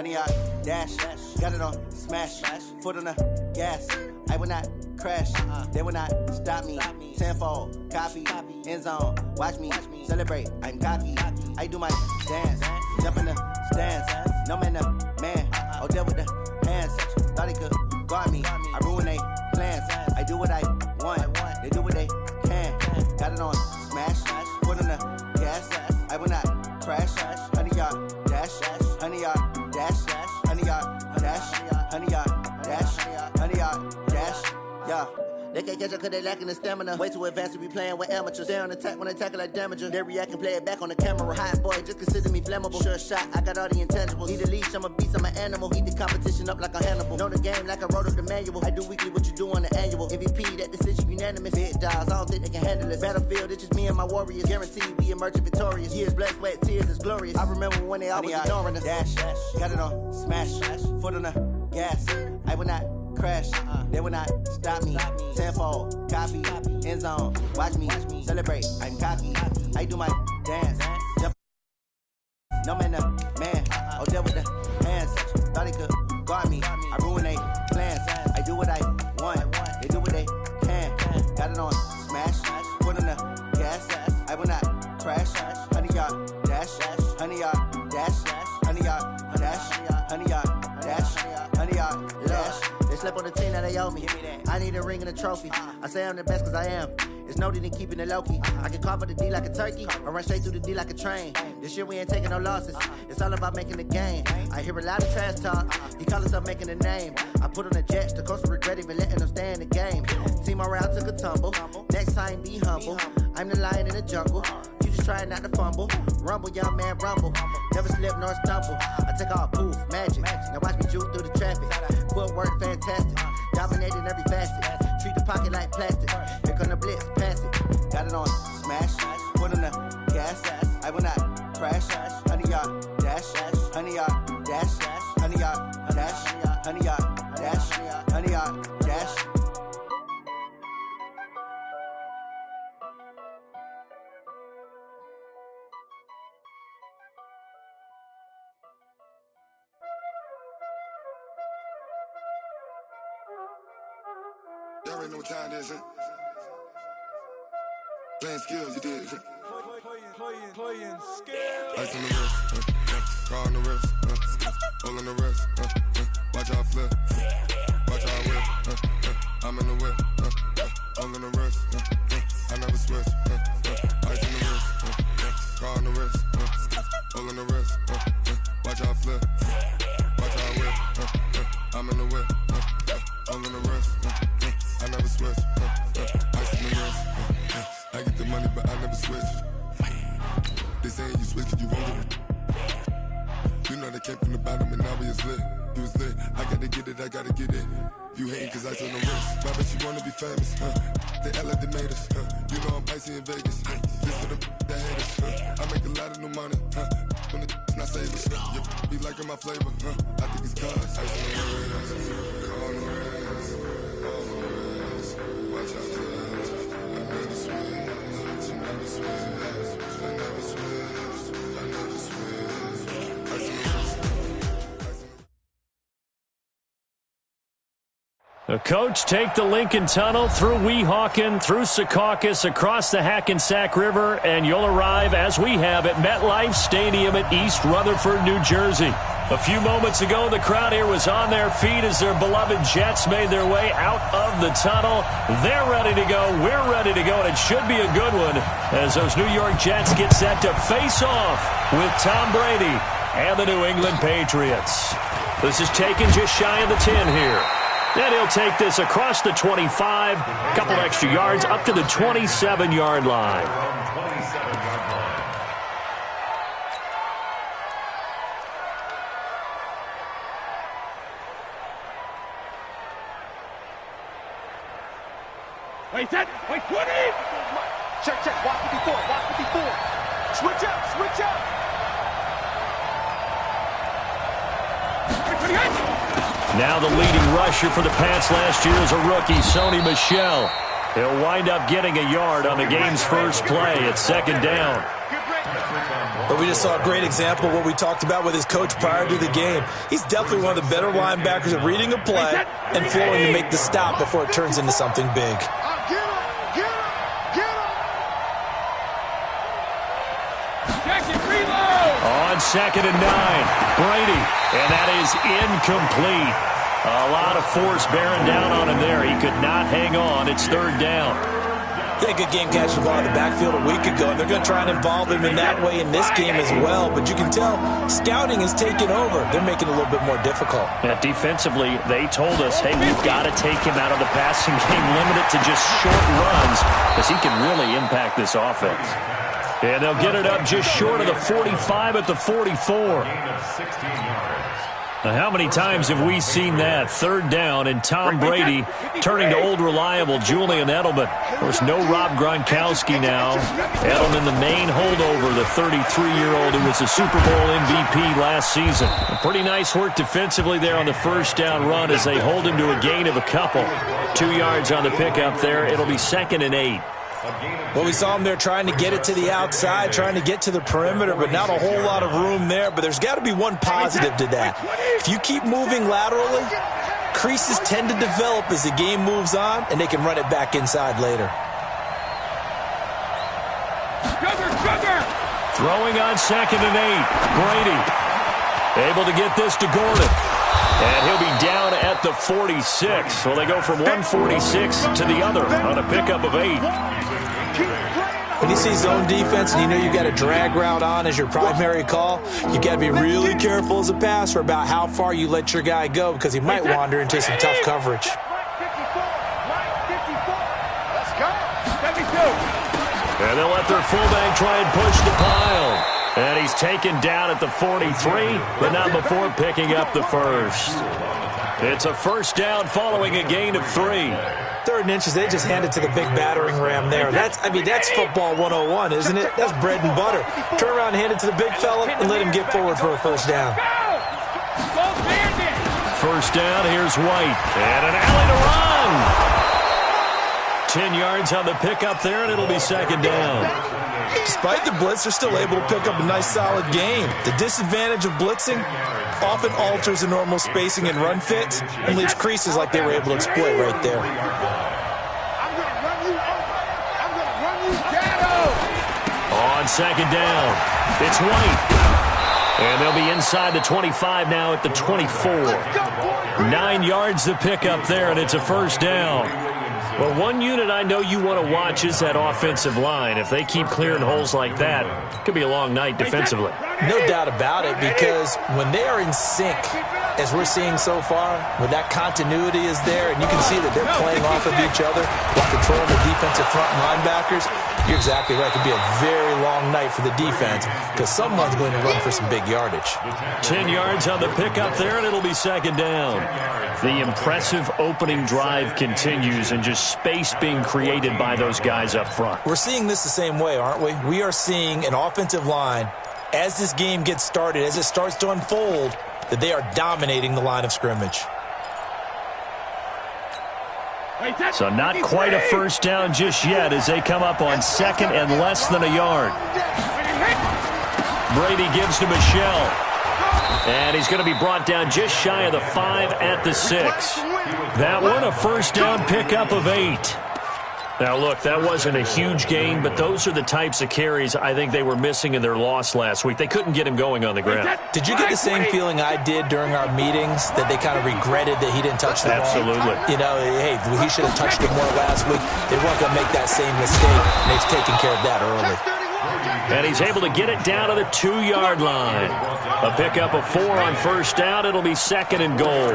100 yard dash. Got it on smash. Foot on the gas. I will not crash. They will not stop me. Tenfold, copy, end zone. Watch me celebrate. I'm cocky. I do my dance. Jump in the stands. No man, the man. Oh, deal with the hands. Thought he could guard me. I ruin they plans. I do what I want. They do what they can. Got it on smash. Foot on the gas. I will not crash. 100 yard dash. 100 yard dash. 100 yard dash. 100 yard dash. 100 yard dash. Yeah. They can't catch up cause they lacking the stamina. Way too advanced to be playing with amateurs. Stay on attack when they tackle like damager. They react and play it back on the camera. Hot boy, just consider me flammable. Sure shot, I got all the intangibles. Need a leash, I'm a beast, I'm an animal. Heat the competition up like a Hannibal. Know the game like I wrote up the manual. I do weekly what you do on the annual. MVP, that decision unanimous. Big dogs, I don't think they can handle it. Battlefield, it's just me and my warriors. Guaranteed we emerging victorious. Years, blood, sweat, tears, it's glorious. I remember when they always ignoring us. Dash, got it on smash. Foot on the gas. I will not crash. They will not stop me. Tenfold, copy, end zone. Watch me celebrate. I'm cocky. I do my dance. Jump. No man, the man. Oh, deal with the hands. Thought he could guard me. I ruin they plans. I do what I want. They do what they can. Got it on smash. Foot on the gas. I will not crash. 100 yard dash. 100 yard dash. 100 yard dash. 100 yard dash. 100 yard dash. They slept on the team that they owe me. I need a ring and a trophy. I say I'm the best cause I am. It's no need in keeping it low-key. I can carve up the D like a turkey or run straight through the D like a train. This year we ain't taking no losses. It's all about making the game. I hear a lot of trash talk. He call himself making a name. I put on the Jets. The coach will regret even letting them stay in the game. Team morale took a tumble. Next time be humble. I'm the lion in the jungle. You just trying not to fumble. Rumble, young man, rumble. Never slip nor stumble. I take off, poof, magic. Now watch me juke through the traffic. Footwork fantastic. Dominating every facet. Treat the pocket like plastic. Here come the blitz, pass it. Got it on smash. Foot on the gas. I will not crash. 100 yard dash. 100 yard dash. 100 yard dash. 100 yard dash. 100 yard dash. Y'all already know what time it is, huh? Playing skills, you did. Playing skills. Ice on the wrist, car on the wrist, hole on the wrist, watch out flip, watch out whip, I'm in the whip, hole on the wrist, I never switch, ice on the wrist, car on the wrist, hole on the wrist, watch out flip, watch out whip, I'm in the whip, hole on the wrist, I never switch, ice on the wrist, I get the money but I never switch. They saying you switch cause you won't get it. You know they came from the bottom and now we is lit. You was lit, I gotta get it, I gotta get it. You hating cause ice on the wrist. Why bet you wanna be famous, They act like they made us, You know I'm icy in Vegas, This for the that hate us, I make a lot of new money, When the not save us, You be liking my flavor, I think it's cause ice on the wrist, on the wrist, on the wrist. Watch out for this, I never switch, I never switch, I never switch, I never switch. Ice on the wrist. The coach take the Lincoln Tunnel through Weehawken, through Secaucus, across the Hackensack River, and you'll arrive, as we have, at MetLife Stadium at East Rutherford, New Jersey. A few moments ago, the crowd here was on their feet as their beloved Jets made their way out of the tunnel. They're ready to go. We're ready to go, and it should be a good one as those New York Jets get set to face off with Tom Brady and the New England Patriots. This is taken just shy of the 10 here. And he'll take this across the 25, a couple extra yards, up to the 27-yard line. Wait, set, wait, 20! Check, walk 54, walk 54. Switch up! Now the leading rusher for the Pats last year is a rookie, Sony Michel. He'll wind up getting a yard on the game's first play at second down. But we just saw a great example of what we talked about with his coach prior to the game. He's definitely one of the better linebackers at reading a play and flowing to make the stop before it turns into something big. On 2nd and 9, Brady, and that is incomplete. A lot of force bearing down on him there. He could not hang on. It's 3rd down. They had a good game catching the ball in the backfield a week ago, and they're going to try and involve him in that way in this game as well. But you can tell scouting is taking over. They're making it a little bit more difficult. Yeah, defensively, they told us, hey, we've got to take him out of the passing game, limit it to just short runs, because he can really impact this offense. And they'll get it up just short of the 45 at the 44. Now, how many times have we seen that? 3rd down, and Tom Brady turning to old reliable Julian Edelman. Of course, no Rob Gronkowski now. Edelman, the main holdover, the 33-year-old who was a Super Bowl MVP last season. A pretty nice work defensively there on the 1st down run as they hold him to a gain of a couple. 2 yards on the pickup there. It'll be 2nd and 8. Well, we saw him there trying to get it to the outside, trying to get to the perimeter, but not a whole lot of room there. But there's got to be one positive to that. If you keep moving laterally, creases tend to develop as the game moves on, and they can run it back inside later. Throwing on 2nd and 8. Brady able to get this to Gordon. And he'll be down at the 46. So they go from 146 to the other on a pickup of 8. When you see zone defense and you know you got a drag route on as your primary call, you got to be really careful as a passer about how far you let your guy go because he might wander into some tough coverage. And they'll let their fullback try and push the pile. And he's taken down at the 43, but not before picking up the first. It's a 1st down following a gain of 3. 3rd and inches, they just handed to the big battering ram there. That's football 101, isn't it? That's bread and butter. Turn around and hand it to the big fella and let him get forward for a 1st down. 1st down, here's White. And an alley to run. 10 yards on the pickup there, and it'll be 2nd down. Despite the blitz, they're still able to pick up a nice, solid game. The disadvantage of blitzing often alters the normal spacing and run fits and leaves creases like they were able to exploit right there. On 2nd down, it's White. And they'll be inside the 25 now at the 24. 9 yards to pick up there, and it's a 1st down. Well, one unit I know you want to watch is that offensive line. If they keep clearing holes like that, it could be a long night defensively. No doubt about it, because when they are in sync, as we're seeing so far, when that continuity is there, and you can see that they're playing off of each other while controlling the defensive front linebackers, you're exactly right. It could be a very long night for the defense because someone's going to run for some big yardage. 10 yards on the pickup there, and it'll be 2nd down. The impressive opening drive continues, and just space being created by those guys up front. We're seeing this the same way, aren't we? We are seeing an offensive line, as this game gets started, as it starts to unfold, that they are dominating the line of scrimmage. So not quite a 1st down just yet as they come up on 2nd and less than a yard. Brady gives to Michelle. And he's going to be brought down just shy of the 5 at the 6. That one a 1st down pickup of 8. Now, look, that wasn't a huge gain, but those are the types of carries I think they were missing in their loss last week. They couldn't get him going on the ground. Did you get the same feeling I did during our meetings, that they kind of regretted that he didn't touch the ball? Absolutely. You know, hey, he should have touched it more last week. They weren't going to make that same mistake, and they've taken care of that early. And he's able to get it down to the 2-yard line. A pickup of 4 on 1st down. It'll be 2nd and goal.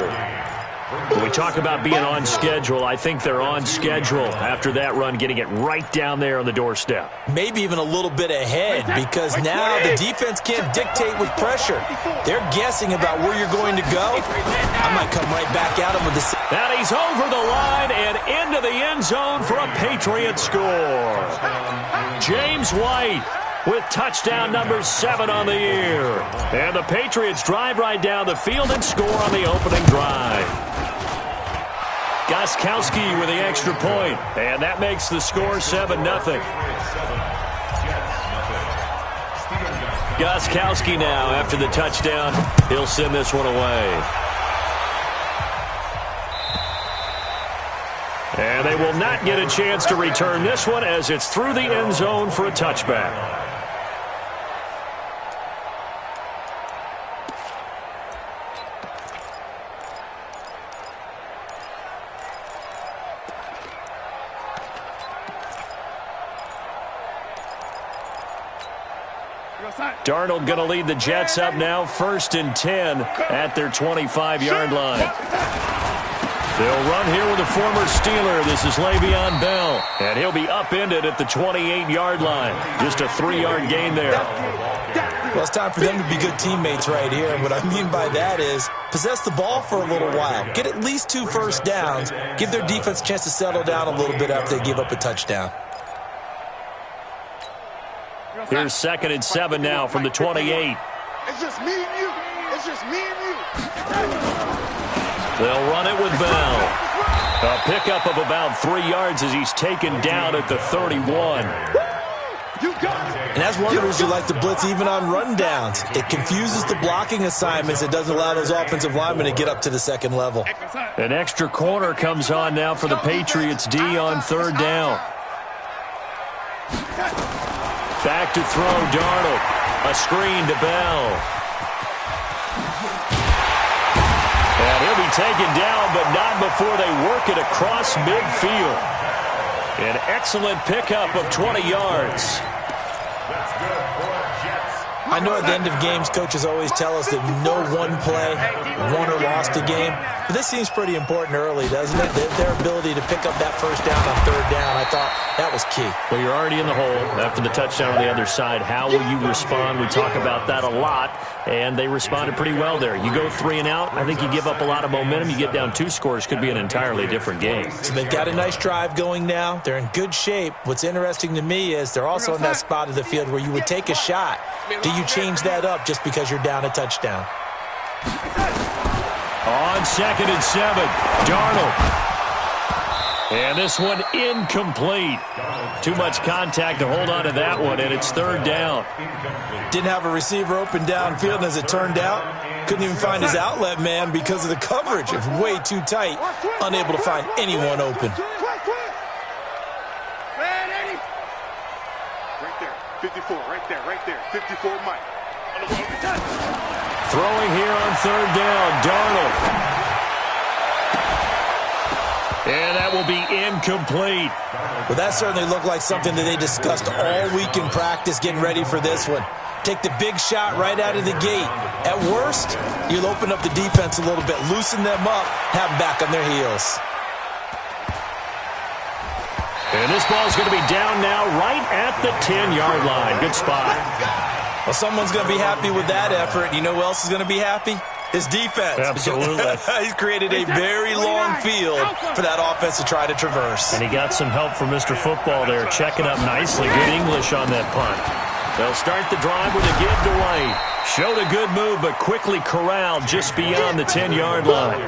When we talk about being on schedule, I think they're on schedule after that run, getting it right down there on the doorstep. Maybe even a little bit ahead, because now the defense can't dictate with pressure. They're guessing about where you're going to go. I might come right back at him with this. And he's over the line and into the end zone for a Patriot score. James White with touchdown number 7 on the year. And the Patriots drive right down the field and score on the opening drive. Gostkowski with the extra point, and that makes the score 7-0. Woskowski now after the touchdown. He'll send this one away. And they will not get a chance to return this one as it's through the end zone for a touchback. Darnold going to lead the Jets up now, 1st and 10 at their 25-yard line. They'll run here with a former Steeler. This is Le'Veon Bell, and he'll be upended at the 28-yard line. Just a 3-yard gain there. Well, it's time for them to be good teammates right here. And what I mean by that is possess the ball for a little while. Get at least 2 first downs. Give their defense a chance to settle down a little bit after they give up a touchdown. Here's 2nd and 7 now from the 28. It's just me and you. It's just me and you. They'll run it with Bell. A pickup of about 3 yards as he's taken down at the 31. And that's one of the reasons you like to blitz even on rundowns. It confuses the blocking assignments. It doesn't allow those offensive linemen to get up to the second level. An extra corner comes on now for the Patriots D on 3rd down. Back to throw, Darnold. A screen to Bell. And he'll be taken down, but not before they work it across midfield. An excellent pickup of 20 yards. I know at the end of games, coaches always tell us that no one play won or lost a game. But this seems pretty important early, doesn't it? Their ability to pick up that first down on 3rd down, I thought that was key. Well, you're already in the hole after the touchdown on the other side. How will you respond? We talk about that a lot, and they responded pretty well there. You go 3 and out, I think you give up a lot of momentum. You get down 2 scores, could be an entirely different game. So they've got a nice drive going now. They're in good shape. What's interesting to me is they're also in that spot of the field where you would take a shot. Do you change that up just because you're down a touchdown? On 2nd and 7, Darnold. And this one incomplete. Too much contact to hold on to that one, and it's 3rd down. Didn't have a receiver open downfield, and as it turned out, couldn't even find his outlet man because of the coverage. It's way too tight, unable to find anyone open. Right there, 54, right there, 54 Mike. Throwing here on 3rd down, Darnold. And that will be incomplete. Well, that certainly looked like something that they discussed all week in practice getting ready for this one. Take the big shot right out of the gate. At worst, you'll open up the defense a little bit, loosen them up, have them back on their heels. And this ball's going to be down now right at the 10-yard line. Good spot. Well, someone's going to be happy with that effort. You know who else is going to be happy? His defense. Absolutely. He's created a very long field for that offense to try to traverse. And he got some help from Mr. Football there, checking up nicely. Good English on that punt. They'll start the drive with a give to White. Showed a good move, but quickly corralled just beyond the 10-yard line.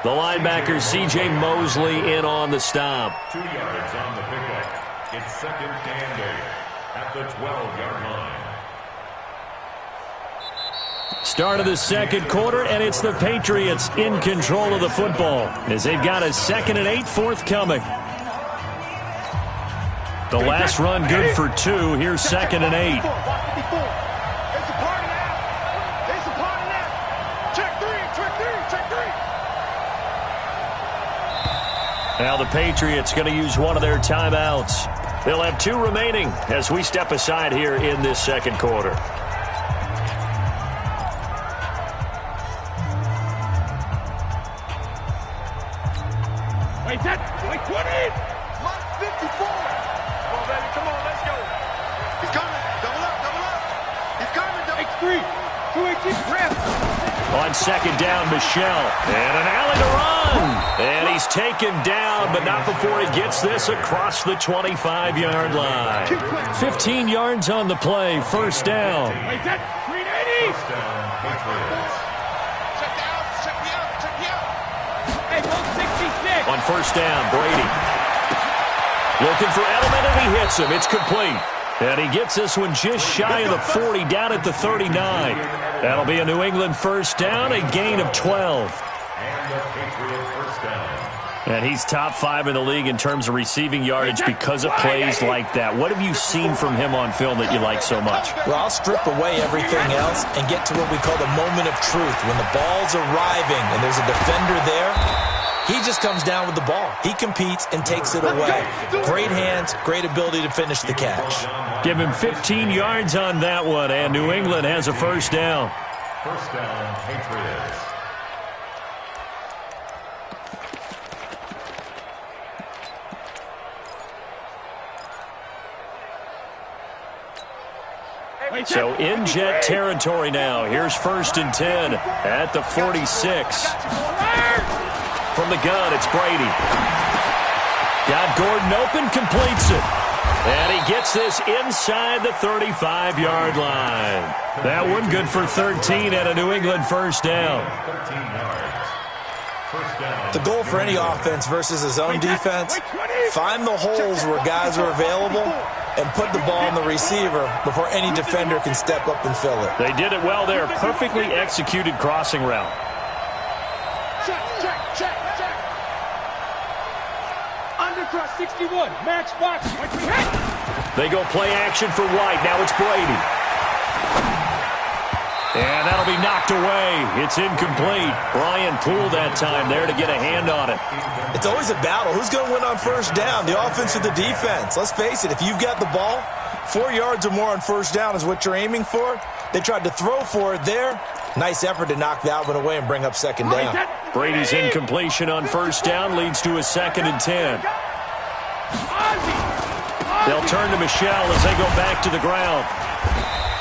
The linebacker, C.J. Mosley, in on the stop. 2 yards on the pickup. It's 2nd and 8 at the 12-yard line. Start of the 2nd quarter, and it's the Patriots in control of the football as they've got a 2nd and 8 forthcoming. The last run good for 2. Here's 2nd and 8. Now the Patriots going to use one of their timeouts. They'll have 2 remaining as we step aside here in this 2nd quarter. Wait, 20! 54! Come on, baby, come on, let's go. He's coming, double up. He's coming, double. 2-18, ref. On 2nd down, Michelle. And an alley to run. And he's taken down, but not before he gets this across the 25-yard line. 15 yards on the play, 1st down. Wait, 380! First down, Patriots. Check me out. Hey, 166. On 1st down, Brady. Looking for Edelman, and he hits him. It's complete. And he gets this one just shy of the 40, down at the 39. That'll be a New England first down, a gain of 12. And the Patriot first down. And he's top 5 in the league in terms of receiving yardage because of plays like that. What have you seen from him on film that you like so much? Well, I'll strip away everything else and get to what we call the moment of truth. When the ball's arriving and there's a defender there, he just comes down with the ball. He competes and takes it away. Great hands, great ability to finish the catch. Give him 15 yards on that one, and New England has a first down. First down, Patriots. So in Jet territory now. Here's 1st and 10 at the 46. From the gun, it's Brady. Got Gordon open, completes it. And he gets this inside the 35-yard line. That one good for 13 at a New England first down. 13 yards. First down. The goal for any offense versus a zone defense, find the holes where guys are available and put the ball on the receiver before any defender can step up and fill it. They did it well there. Perfectly executed crossing route. Check. Undercross 61. Max box. They go play action for White. Now it's Brady. And that'll be knocked away. It's incomplete. Brian Poole that time there to get a hand on it. It's always a battle. Who's going to win on first down, the offense or the defense? Let's face it, if you've got the ball, 4 yards or more on first down is what you're aiming for. They tried to throw for it there. Nice effort to knock that one away and bring up second down. Brady's incompletion on first down leads to a 2nd and 10. They'll turn to Michel as they go back to the ground.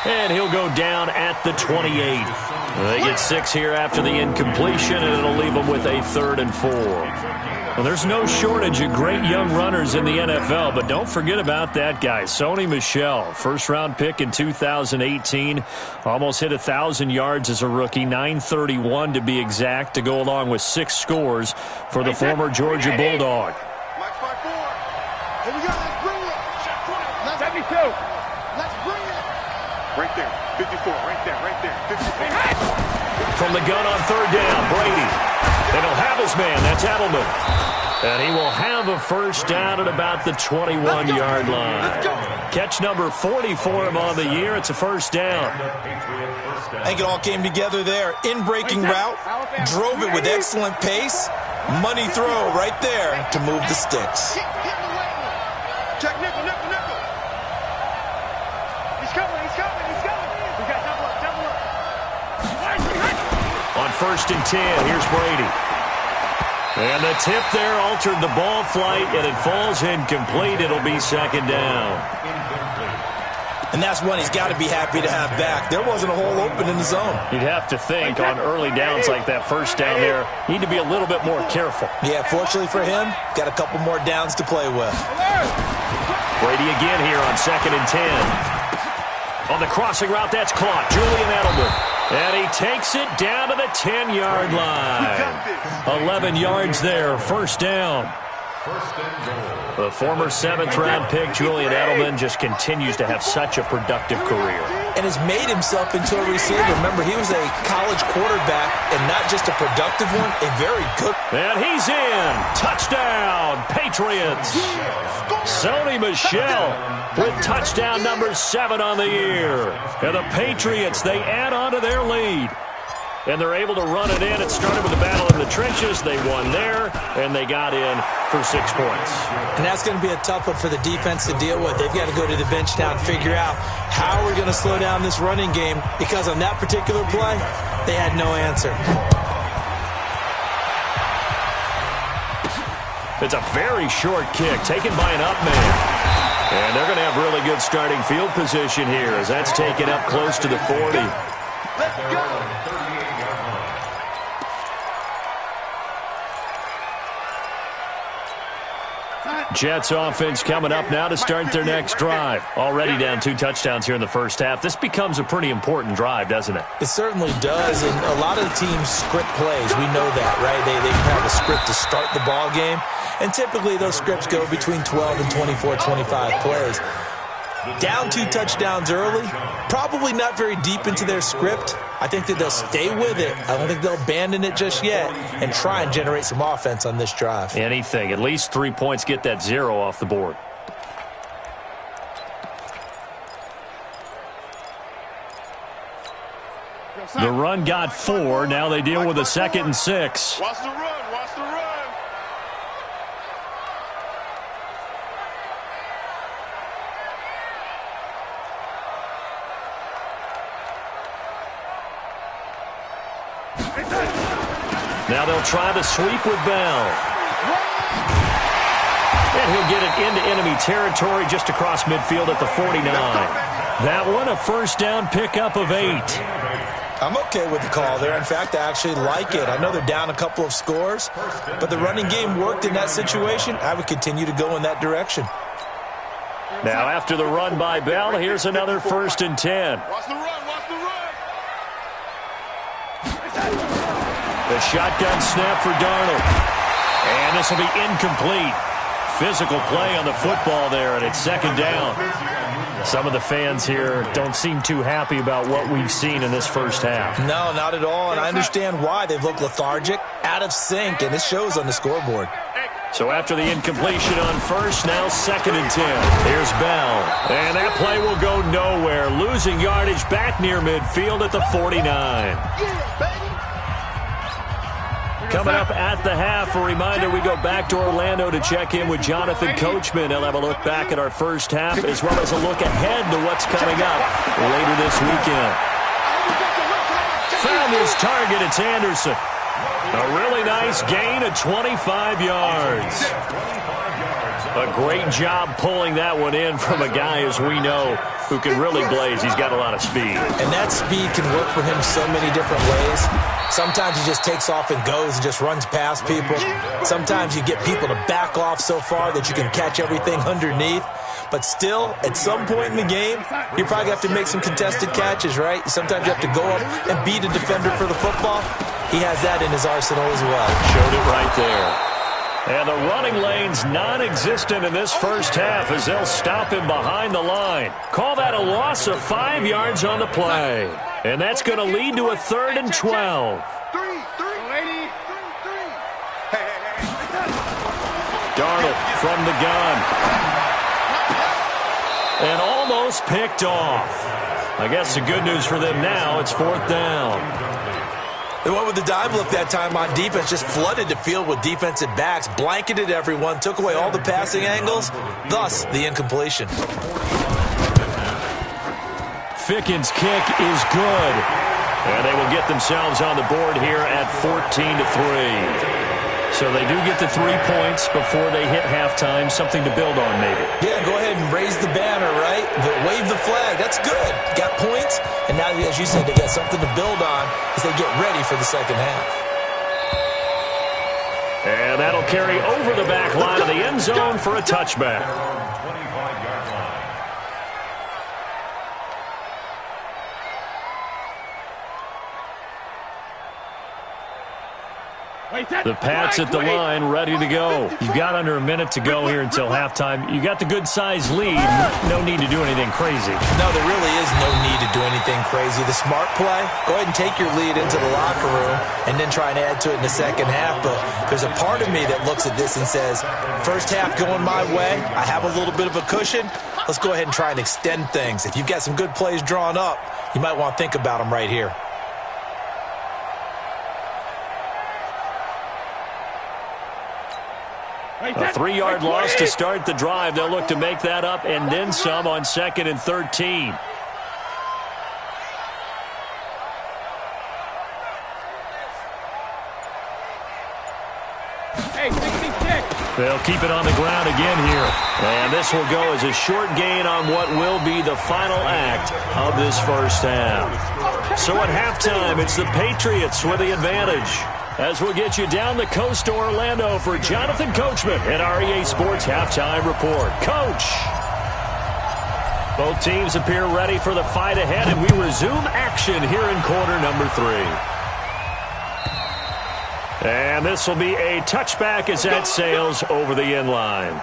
And he'll go down at the 28. They get 6 here after the incompletion, and it'll leave them with a 3rd and 4. Well, there's no shortage of great young runners in the NFL, but don't forget about that guy, Sony Michel. First-round pick in 2018. Almost hit 1,000 yards as a rookie, 931 to be exact, to go along with 6 scores for the former Georgia Bulldog. Here we go. Let's bring it. 72. Let's bring it. Right there. 54. Right there. 54. From the gun on 3rd down, Brady. And he'll have his man. That's Edelman. And he will have a first down at about the 21-yard line. Catch number 40 for him on the year. It's a first down. I think it all came together there. In-breaking route, drove it with excellent pace. Money throw right there to move the sticks. Check nickel. He's coming. We got double up. On 1st and 10, here's Brady. And the tip there altered the ball flight, and it falls incomplete. It'll be 2nd down. And that's one he's got to be happy to have back. There wasn't a hole open in the zone. You'd have to think on early downs like that first down there, need to be a little bit more careful. Yeah, fortunately for him, got a couple more downs to play with. Brady again here on 2nd and 10. On the crossing route, that's caught. Julian Edelman. And he takes it down to the 10-yard line. 11 yards there, first down. First and goal. The former 7th-round pick, Julian Edelman, just continues to have such a productive career. And has made himself into a receiver. Remember, he was a college quarterback, and not just a productive one, a very good. And he's in. Touchdown, Patriots. Sony Michel with touchdown number 7 on the year. And the Patriots, they add on to their lead. And they're able to run it in. It started with a battle in the trenches. They won there, and they got in for 6 points. And that's going to be a tough one for the defense to deal with. They've got to go to the bench now and figure out how we're going to slow down this running game, because on that particular play, they had no answer. It's a very short kick taken by an up man. And they're going to have really good starting field position here as that's taken up close to the 40. Let's go. Jets offense coming up now to start their next drive. Already down 2 touchdowns here in the first half. This becomes a pretty important drive, doesn't it? It certainly does, and a lot of the teams script plays. We know that, right? They have a script to start the ball game, and typically those scripts go between 12 and 24, 25 plays. Down 2 touchdowns early, probably not very deep into their script. I think that they'll stay with it. I don't think they'll abandon it just yet and try and generate some offense on this drive. Anything. At least 3 points, get that 0 off the board. The run got 4. Now they deal with a 2nd and 6. Watch the run. Watch the run. Now they'll try to sweep with Bell. And he'll get it into enemy territory just across midfield at the 49. That one a first down pickup of 8. I'm okay with the call there. In fact, I actually like it. I know they're down a couple of scores, but the running game worked in that situation. I would continue to go in that direction. Now after the run by Bell, here's another 1st and 10. Watch the run. Watch the run. The shotgun snap for Darnold. And this will be incomplete. Physical play on the football there, and it's 2nd down. Some of the fans here don't seem too happy about what we've seen in this first half. No, not at all, and I understand why. They've looked lethargic, out of sync, and it shows on the scoreboard. So after the incompletion on 1st, now 2nd and 10. Here's Bell. And that play will go nowhere. Losing yardage back near midfield at the 49. Coming up at the half, a reminder, we go back to Orlando to check in with Jonathan Coachman. He'll have a look back at our first half as well as a look ahead to what's coming up later this weekend. Found his target, it's Anderson. A really nice gain of 25 yards. A great job pulling that one in from a guy, as we know, who can really blaze. He's got a lot of speed. And that speed can work for him so many different ways. Sometimes he just takes off and goes and just runs past people. Sometimes you get people to back off so far that you can catch everything underneath. But still, at some point in the game, you probably have to make some contested catches, right? Sometimes you have to go up and beat a defender for the football. He has that in his arsenal as well. Showed it right there. And the running lane's non-existent in this first half as they'll stop him behind the line. Call that a loss of 5 yards on the play. And that's going to lead to a 3rd and 12. Darnold from the gun. And almost picked off. I guess the good news for them now, it's 4th down. They went with the dive look that time on defense, just flooded the field with defensive backs, blanketed everyone, took away all the passing angles, thus the incompletion. Ficken's kick is good. And they will get themselves on the board here at 14-3. So they do get the 3 points before they hit halftime, something to build on maybe. Yeah, go ahead and raise the banner, right? Wave the flag. That's good. Got points, and now, as you said, they got something to build on as they get ready for the second half. And that'll carry over the back line of the end zone for a touchback. The Pats at the line, ready to go. You've got under a minute to go here until halftime. You got the good-sized lead. No need to do anything crazy. No, there really is no need to do anything crazy. The smart play, go ahead and take your lead into the locker room and then try and add to it in the second half. But there's a part of me that looks at this and says, first half going my way, I have a little bit of a cushion. Let's go ahead and try and extend things. If you've got some good plays drawn up, you might want to think about them right here. A 3-yard loss to start the drive. They'll look to make that up and then some on 2nd and 13. They'll keep it on the ground again here. And this will go as a short gain on what will be the final act of this first half. So at halftime, it's the Patriots with the advantage. As we'll get you down the coast to Orlando for Jonathan Coachman at our EA Sports Halftime Report. Coach! Both teams appear ready for the fight ahead, and we resume action here in quarter number 3. And this will be a touchback as that sails over the end line.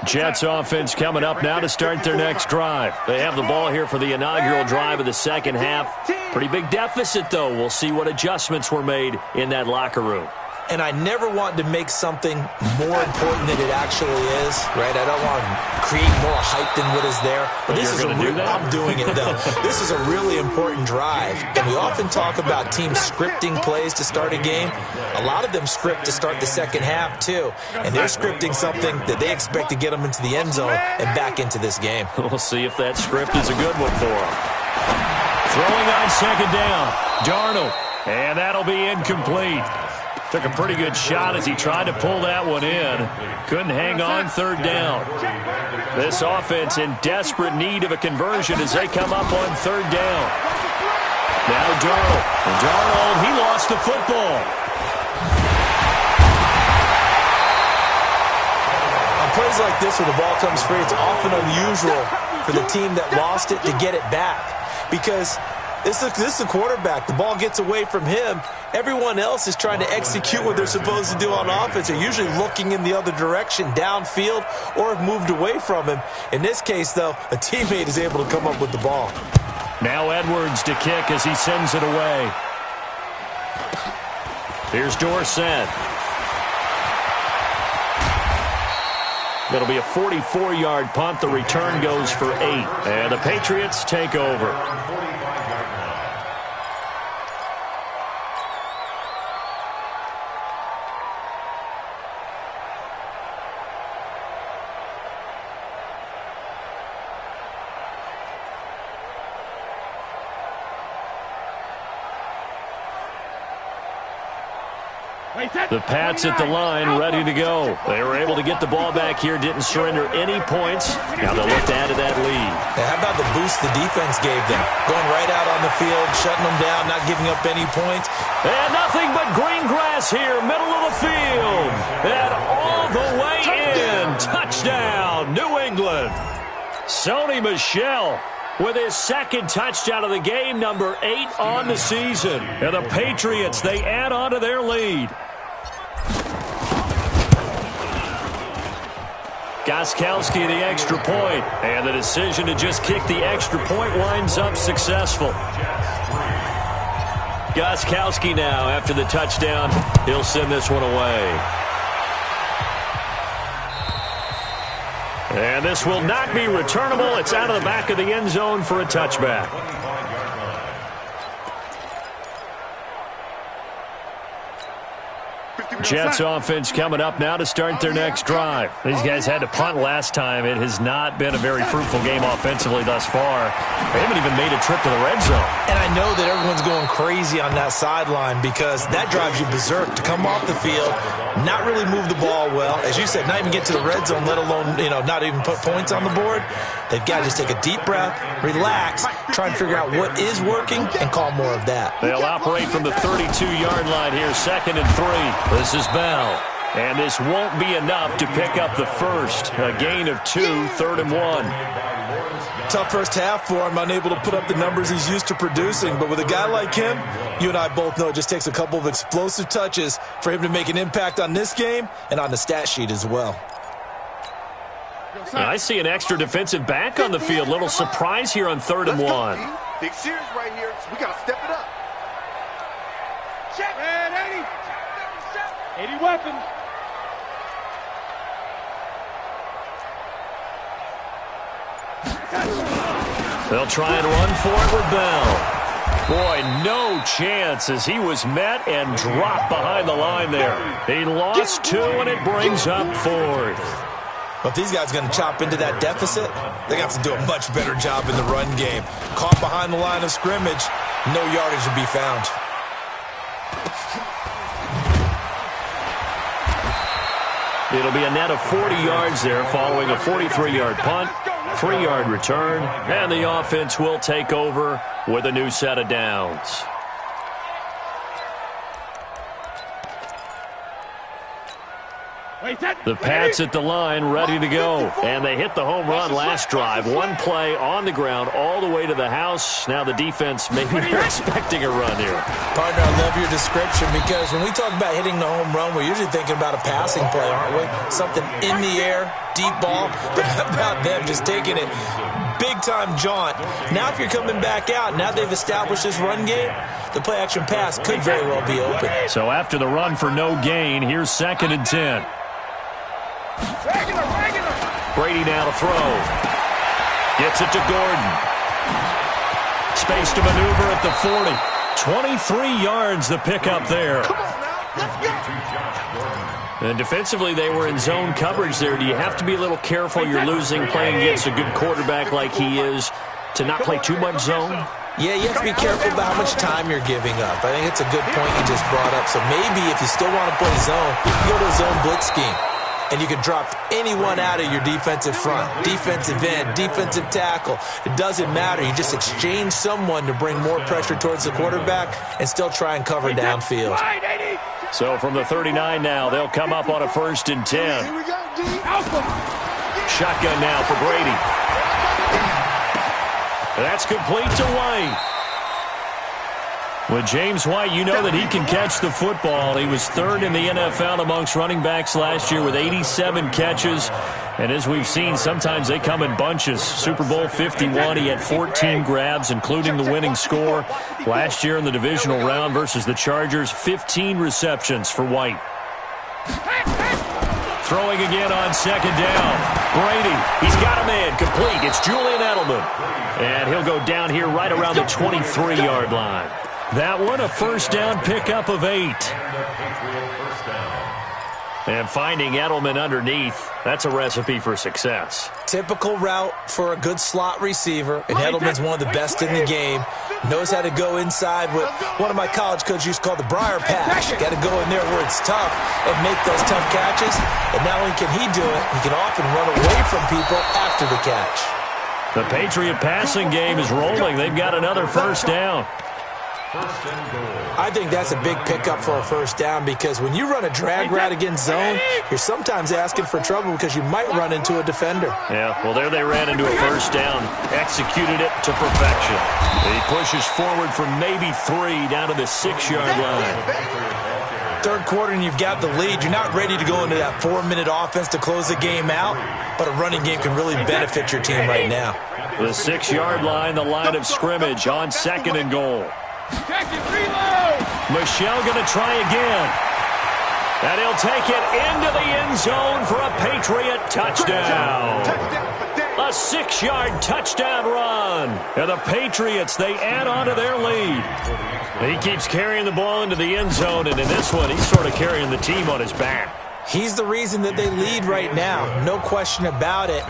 Jets offense coming up now to start their next drive. They have the ball here for the inaugural drive of the second half. Pretty big deficit, though. We'll see what adjustments were made in that locker room. And I never want to make something more important than it actually is, right? I don't want to create more hype than what is there. But this is I'm doing it, though. This is a really important drive. And we often talk about teams scripting plays to start a game. A lot of them script to start the second half, too. And they're scripting something that they expect to get them into the end zone and back into this game. We'll see if that script is a good one for them. Throwing on second down, Darnold. And that'll be incomplete. Took a pretty good shot as he tried to pull that one in. Couldn't hang on third down. This offense in desperate need of a conversion as they come up on third down. Now Darnold. And Darnold, he lost the football. On plays like this where the ball comes free, it's often unusual for the team that lost it to get it back. Because this is the quarterback. The ball gets away from him. Everyone else is trying to execute what they're supposed to do on offense. They're usually looking in the other direction, downfield, or have moved away from him. In this case, though, a teammate is able to come up with the ball. Now Edwards to kick as he sends it away. Here's Dorsett. It'll be a 44-yard punt. The return goes for 8. And the Patriots take over. The Pats at the line, ready to go. They were able to get the ball back here, didn't surrender any points. Now they'll look to add to that lead. How about the boost the defense gave them? Going right out on the field, shutting them down, not giving up any points. And nothing but green grass here, middle of the field. And all the way in. Touchdown, New England. Sony Michel with his second touchdown of the game, number 8 on the season. And the Patriots, they add on to their lead. Woskey627's the extra point, and the decision to just kick the extra point winds up successful. Woskey627 now, after the touchdown, he'll send this one away. And this will not be returnable. It's out of the back of the end zone for a touchback. Jets offense coming up now to start their next drive. These guys had to punt last time. It has not been a very fruitful game offensively thus far. They haven't even made a trip to the red zone. And I know that everyone's going crazy on that sideline because that drives you berserk to come off the field, not really move the ball well. As you said, not even get to the red zone, let alone, not even put points on the board. They've got to just take a deep breath, relax, try and figure out what is working, and call more of that. They'll operate from the 32-yard line here, 2nd and 3. This is Bell. And this won't be enough to pick up the first. A gain of 2, 3rd and 1. Tough first half for him, unable to put up the numbers he's used to producing. But with a guy like him, you and I both know it just takes a couple of explosive touches for him to make an impact on this game and on the stat sheet as well. I see an extra defensive back on the field. Little surprise here on 3rd and 1. Big series right here, so we got to step it up. Check. Man, 80. 80 weapons. They'll try and run for it with Bell. Boy, no chance as he was met and dropped behind the line there. He lost 2, and it brings up 4th. But these guys are going to chop into that deficit. They have to do a much better job in the run game. Caught behind the line of scrimmage, no yardage to be found. It'll be a net of 40 yards there following a 43-yard punt, 3-yard return, and the offense will take over with a new set of downs. The Pats at the line, ready to go. And they hit the home run last drive. One play on the ground all the way to the house. Now the defense, maybe they're expecting a run here. Partner, I love your description because when we talk about hitting the home run, we're usually thinking about a passing play, aren't we? Something in the air, deep ball. But how about them just taking it big-time jaunt? Now if you're coming back out, now they've established this run game, the play-action pass could very well be open. So after the run for no gain, here's 2nd and 10. Brady now to throw. Gets it to Gordon. Space to maneuver at the 40. 23 yards the pickup there. And defensively, they were in zone coverage there. Do you have to be a little careful? You're losing playing against a good quarterback like he is to not play too much zone? Yeah, you have to be careful about how much time you're giving up. I think it's a good point you just brought up. So maybe if you still want to play zone, you can go to a zone blitz scheme. And you can drop anyone out of your defensive front, defensive end, defensive tackle. It doesn't matter. You just exchange someone to bring more pressure towards the quarterback and still try and cover downfield. So from the 39 now, they'll come up on a 1st and 10. Shotgun now for Brady. That's complete to White. With James White, you know that he can catch the football. He was 3rd in the NFL amongst running backs last year with 87 catches. And as we've seen, sometimes they come in bunches. Super Bowl 51, he had 14 grabs, including the winning score. Last year in the divisional round versus the Chargers, 15 receptions for White. Throwing again on 2nd down. Brady, he's got a man complete. It's Julian Edelman. And he'll go down here right around the 23-yard line. That one, a 1st down pickup of 8. And finding Edelman underneath, that's a recipe for success. Typical route for a good slot receiver, and Edelman's one of the best in the game. Knows how to go inside what one of my college coaches used to call the briar patch. Got to go in there where it's tough and make those tough catches. And not only can he do it, he can often run away from people after the catch. The Patriot passing game is rolling. They've got another 1st down. I think that's a big pickup for a 1st down because when you run a drag route against zone, you're sometimes asking for trouble because you might run into a defender. Yeah, well, there they ran into a 1st down, executed it to perfection. He pushes forward for maybe 3 down to the 6-yard line. 3rd quarter and you've got the lead. You're not ready to go into that 4-minute offense to close the game out, but a running game can really benefit your team right now. The 6-yard line, the line of scrimmage on 2nd and goal. Michelle going to try again. And he'll take it into the end zone for a Patriot touchdown. A 6-yard touchdown run. And the Patriots, they add on to their lead. He keeps carrying the ball into the end zone, and in this one, he's sort of carrying the team on his back. He's the reason that they lead right now. No question about it.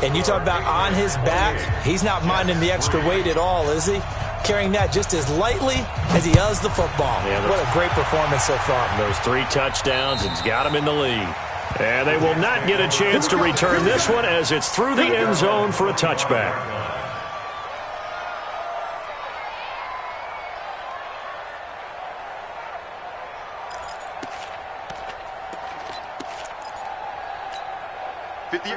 And you talk about on his back, he's not minding the extra weight at all, is he? Carrying that just as lightly as he does the football. Yeah, what a great performance so far. Those 3 touchdowns, it's got him in the lead. And they will not get a chance to return this one as it's through the end zone for a touchback.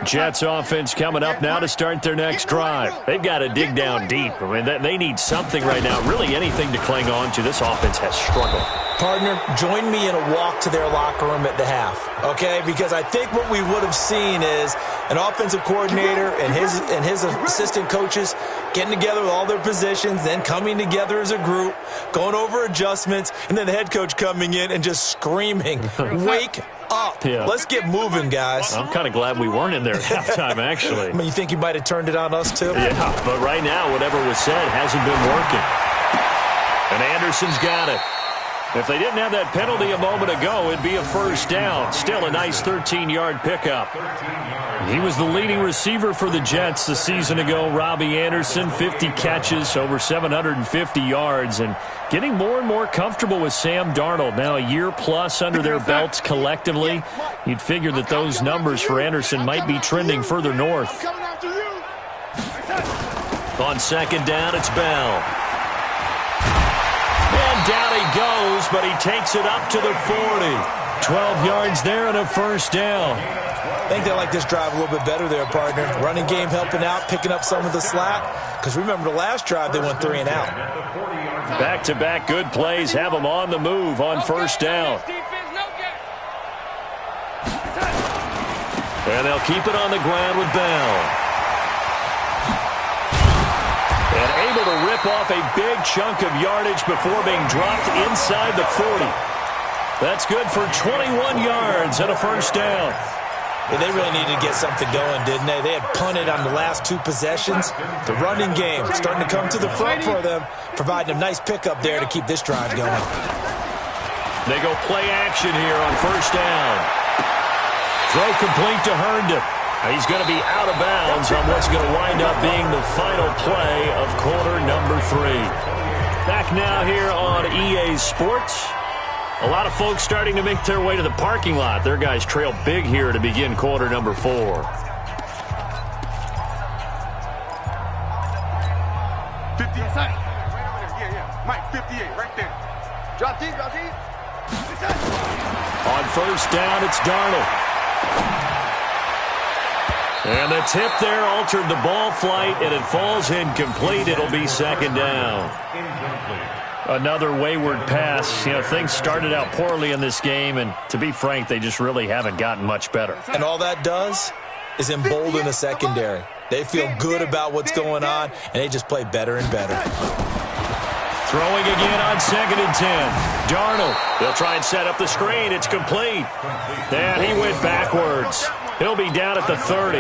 Jets offense coming up now to start their next drive. They've got to dig down deep. I mean, they need something right now, really anything to cling on to. This offense has struggled. Partner, join me in a walk to their locker room at the half, okay? Because I think what we would have seen is an offensive coordinator and his assistant coaches getting together with all their positions, then coming together as a group, going over adjustments, and then the head coach coming in and just screaming, wake up. Yeah. Let's get moving, guys. I'm kind of glad we weren't in there at halftime, actually. I mean, you think you might have turned it on us, too? Yeah, but right now, whatever was said hasn't been working. And Anderson's got it. If they didn't have that penalty a moment ago, it'd be a 1st down. Still a nice 13-yard pickup. He was the leading receiver for the Jets a season ago. Robbie Anderson, 50 catches, over 750 yards, and getting more and more comfortable with Sam Darnold. Now a year plus under their belts collectively. You'd figure that those numbers for Anderson might be trending further north. On 2nd down, it's Bell. And down he goes, but he takes it up to the 40. 12 yards there and a first down. I think they like this drive a little bit better there, partner. Running game helping out, picking up some of the slack. Because remember the last drive, they went 3 and out. Back-to-back good plays have them on the move on first down. And they'll keep it on the ground with Bell. And able to rip off a big chunk of yardage before being dropped inside the 40. That's good for 21 yards and a first down. Yeah, they really needed to get something going, didn't they? They had punted on the last 2 possessions. The running game starting to come to the front for them, providing a nice pickup there to keep this drive going. They go play action here on first down. Throw complete to Herndon. He's going to be out of bounds on what's going to wind up being the final play of quarter number 3. Back now here on EA Sports. A lot of folks starting to make their way to the parking lot. Their guys trail big here to begin quarter number 4. 50 inside. Yeah. Mike, 58, right there. Drop deep. On first down, it's Darnold. And the tip there altered the ball flight, and it falls incomplete. It'll be second down. Another wayward pass. You know, things started out poorly in this game, and to be frank, they just really haven't gotten much better. And all that does is embolden the secondary. They feel good about what's going on, and they just play better and better. Throwing again on 2nd and 10. Darnold. They'll try and set up the screen. It's complete. And he went backwards. He'll be down at the 30.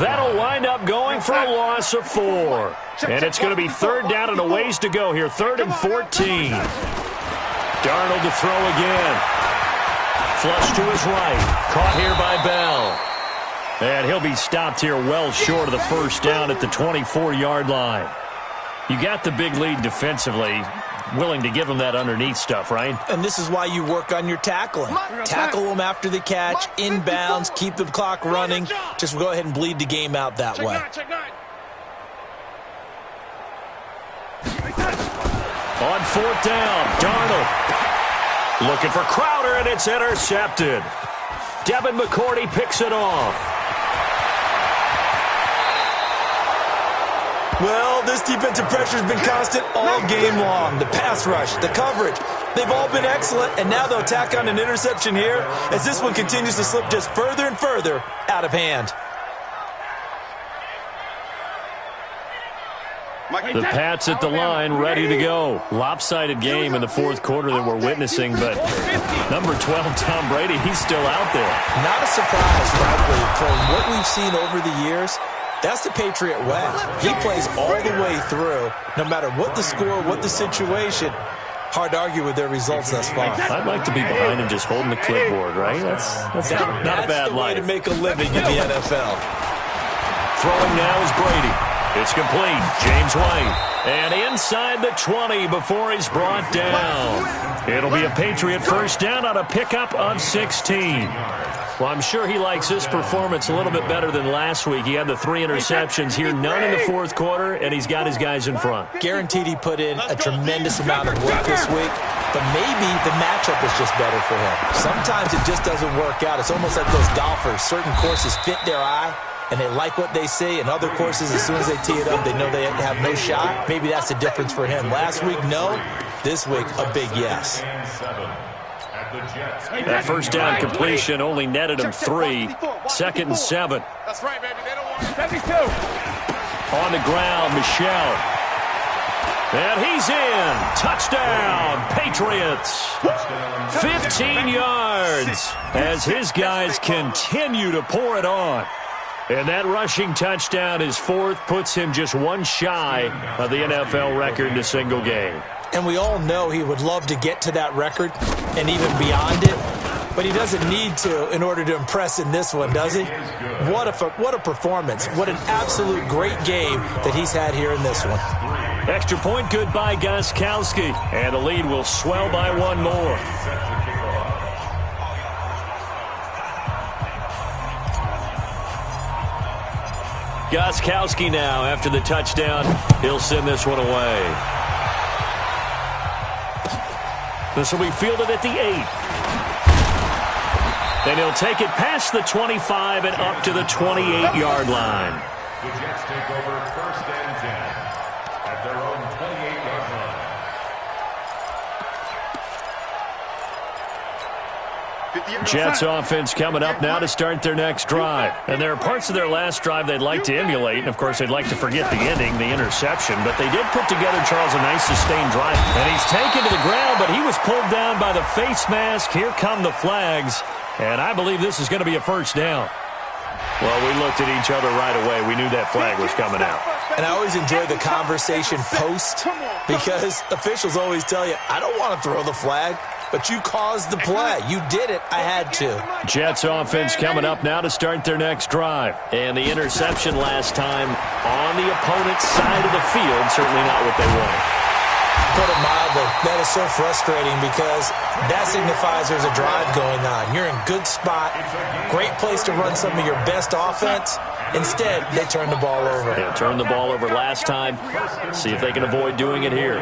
That'll wind up going for a loss of 4. And it's going to be 3rd down and a ways to go here. 3rd and 14. Darnold to throw again. Flush to his right. Caught here by Bell. And he'll be stopped here well short of the first down at the 24-yard line. You got the big lead defensively, willing to give them that underneath stuff, right? And this is why you work on your tackling. Tackle them after the catch, inbounds, keep the clock running. Just go ahead and bleed the game out that way. On 4th down, Darnold. Looking for Crowder, and it's intercepted. Devin McCourty picks it off. Well, this defensive pressure has been constant all game long. The pass rush, the coverage, they've all been excellent, and now they'll tack on an interception here as this one continues to slip just further and further out of hand. The Pats at the line, ready to go. Lopsided game in the 4th quarter that we're witnessing, but number 12, Tom Brady, he's still out there. Not a surprise, frankly, from what we've seen over the years. That's the Patriot way. He plays all the way through, no matter what the score, what the situation. Hard to argue with their results thus far. I'd like to be behind him just holding the clipboard, right? That's not a bad life. Way to make a living in the NFL. Throwing now is Brady. It's complete. James White. And inside the 20 before he's brought down. It'll be a Patriot first down on a pickup of 16. Well, I'm sure he likes this performance a little bit better than last week. He had the 3 interceptions here, none in the 4th quarter, and he's got his guys in front. Guaranteed he put in a tremendous amount of work this week, but maybe the matchup is just better for him. Sometimes it just doesn't work out. It's almost like those golfers. Certain courses fit their eye, and they like what they see, and other courses, as soon as they tee it up, they know they have no shot. Maybe that's the difference for him. Last week, no. This week, a big yes. That first down completion only netted him 3. 2nd and 7. That's right, baby. They don't want 72. On the ground, Michelle. And he's in. Touchdown, Patriots. 15 yards as his guys continue to pour it on. And that rushing touchdown, his 4th, puts him just 1 shy of the NFL record in a single game. And we all know he would love to get to that record and even beyond it, but he doesn't need to in order to impress in this one, does he? What a performance. What an absolute great game that he's had here in this one. Extra point good by Woskowski, and the lead will swell by 1 more. Woskowski now, after the touchdown, he'll send this one away. This will be fielded at the 8. And he'll take it past the 25 and up to the 28-yard line. The Jets take over 1st and 10 at their own 28-yard line. Jets offense coming up now to start their next drive. And there are parts of their last drive they'd like to emulate. And, of course, they'd like to forget the ending, the interception. But they did put together, Charles, a nice sustained drive. And he's taken to the ground, but he was pulled down by the face mask. Here come the flags. And I believe this is going to be a first down. Well, we looked at each other right away. We knew that flag was coming out. And I always enjoy the conversation post because officials always tell you, I don't want to throw the flag, but you caused the play. You did it. I had to. Jets offense coming up now to start their next drive. And the interception last time on the opponent's side of the field, certainly not what they wanted. Put it mildly, that is so frustrating because that signifies there's a drive going on. You're in good spot, great place to run some of your best offense. Instead, they turn the ball over. They turned the ball over last time. See if they can avoid doing it here.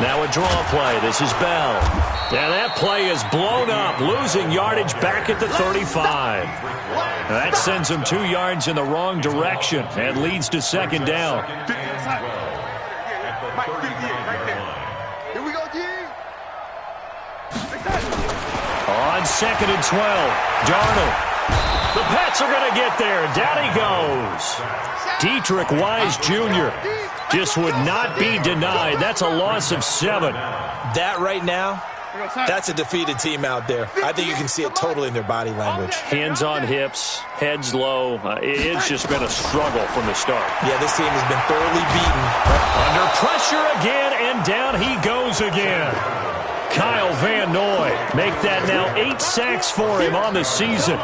Now a draw play. This is Bell. And that play is blown up, losing yardage back at the 35. That sends them 2 yards in the wrong direction and leads to second down. Here we go, D. On 2nd and 12, Darnold. The Pats are going to get there. Down he goes. Dietrich Wise Jr. just would not be denied. That's a loss of 7. That right now, that's a defeated team out there. I think you can see it totally in their body language. Hands on hips, heads low. It's just been a struggle from the start. Yeah, this team has been thoroughly beaten. Under pressure again, and down he goes again. Kyle Van Noy make that now 8 sacks for him on the season.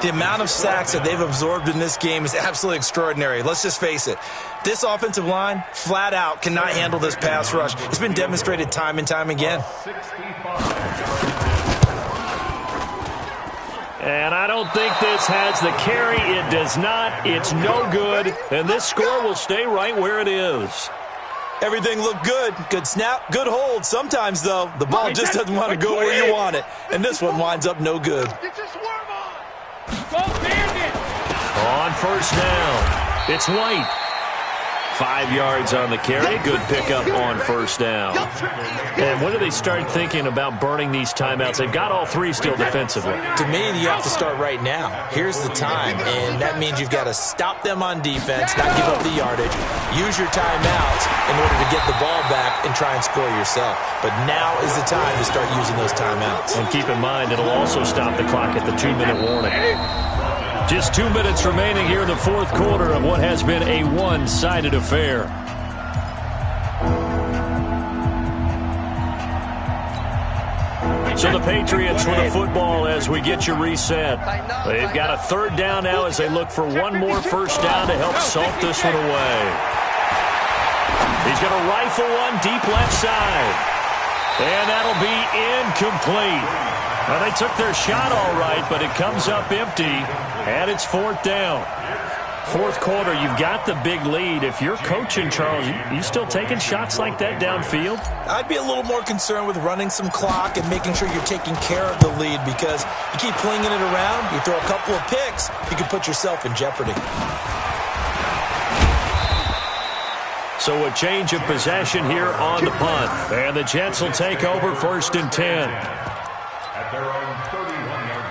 The amount of sacks that they've absorbed in this game is absolutely extraordinary. Let's just face it. This offensive line, flat out, cannot handle this pass rush. It's been demonstrated time and time again. And I don't think this has the carry. It does not. It's no good. And this score will stay right where it is. Everything looked good. Good snap, good hold. Sometimes, though, the ball just doesn't want to go where you want it. And this one winds up no good. On first down, it's White. 5 yards on the carry. Good pickup on first down. And when do they start thinking about burning these timeouts? They've got all 3 still defensively. To me, you have to start right now. Here's the time, and that means you've got to stop them on defense, not give up the yardage, use your timeouts in order to get the ball back and try and score yourself. But now is the time to start using those timeouts. And keep in mind, it'll also stop the clock at the 2-minute warning. Just 2 minutes remaining here in the fourth quarter of what has been a one-sided affair. So the Patriots with the football as we get you reset. They've got a 3rd down now as they look for one more first down to help salt this one away. He's going to rifle one deep left side. And that'll be incomplete. Well, they took their shot all right, but it comes up empty, and it's 4th down. Fourth quarter, you've got the big lead. If you're coaching, Charles, you still taking shots like that downfield? I'd be a little more concerned with running some clock and making sure you're taking care of the lead because you keep flinging it around, you throw a couple of picks, you can put yourself in jeopardy. So a change of possession here on the punt. And the Jets will take over 1st and 10. At their own 31-yard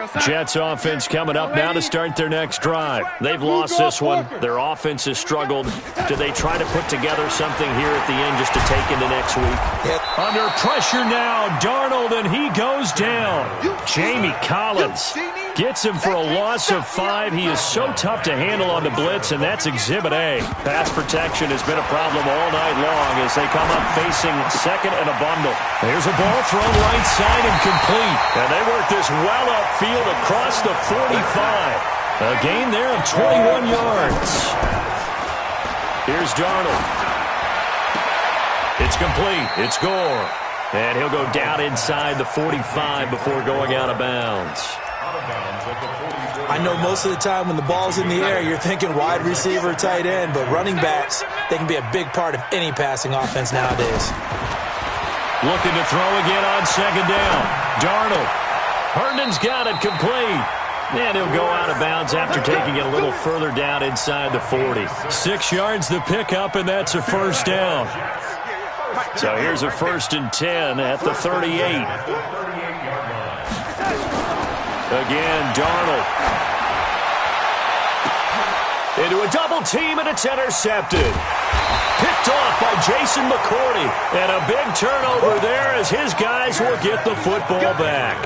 line. Jets offense coming up now to start their next drive. They've lost this one. Their offense has struggled. Do they try to put together something here at the end just to take into next week? Yep. Under pressure now, Darnold, and he goes down. Jamie Collins gets him for a loss of 5. He is so tough to handle on the blitz, and that's Exhibit A. Pass protection has been a problem all night long as they come up facing 2nd and a bundle. There's a ball thrown right side and complete. And they work this well upfield across the 45. A gain there of 21 yards. Here's Darnold. It's complete. It's Gore. And he'll go down inside the 45 before going out of bounds. I know most of the time when the ball's in the air, you're thinking wide receiver, tight end, but running backs, they can be a big part of any passing offense nowadays. Looking to throw again on second down. Darnold. Herndon's got it complete. And he'll go out of bounds after taking it a little further down inside the 40. 6 yards the pickup, and that's a first down. So here's a 1st and 10 at the 38. Again, Darnold. Into a double team, and it's intercepted. Picked off by Jason McCourty. And a big turnover there as his guys will get the football back.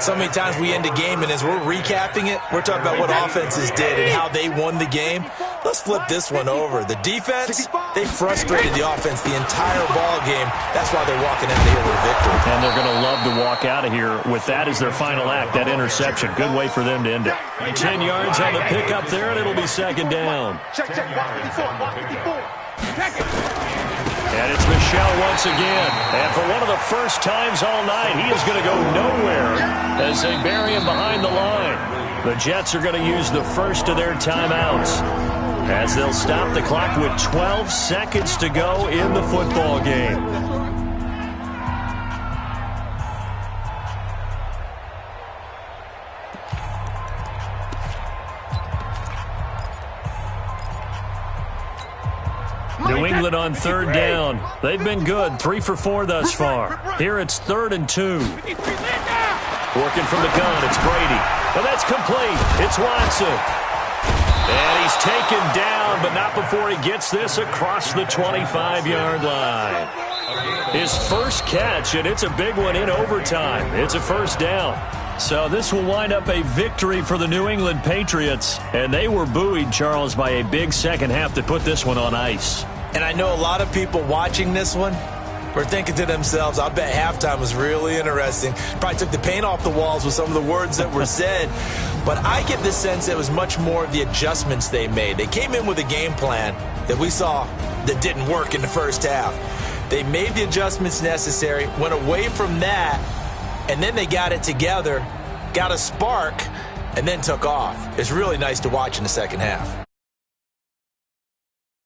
So many times we end a game, and as we're recapping it, we're talking about what offenses did and how they won the game. Let's flip this one over. The defense, they frustrated the offense the entire ball game. That's why they're walking out of here with a victory. And they're going to love to walk out of here with that as their final act, that interception. Good way for them to end it. 10 yards on the pickup there, and it'll be second down. And it's Michel once again. And for one of the first times all night, he is going to go nowhere as they bury him behind the line. The Jets are going to use the first of their timeouts as they'll stop the clock with 12 seconds to go in the football game. New England on third down. They've been good, 3 for 4 thus far. Here it's 3rd and 2. Working from the gun, it's Brady. And that's complete. It's Watson. And he's taken down, but not before he gets this across the 25-yard line. His first catch, and it's a big one in overtime. It's a first down. So this will wind up a victory for the New England Patriots. And they were buoyed, Charles, by a big second half to put this one on ice. And I know a lot of people watching this one were thinking to themselves, I bet halftime was really interesting. Probably took the paint off the walls with some of the words that were said. But I get the sense it was much more of the adjustments they made. They came in with a game plan that we saw that didn't work in the first half. They made the adjustments necessary, went away from that, and then they got it together, got a spark, and then took off. It's really nice to watch in the second half.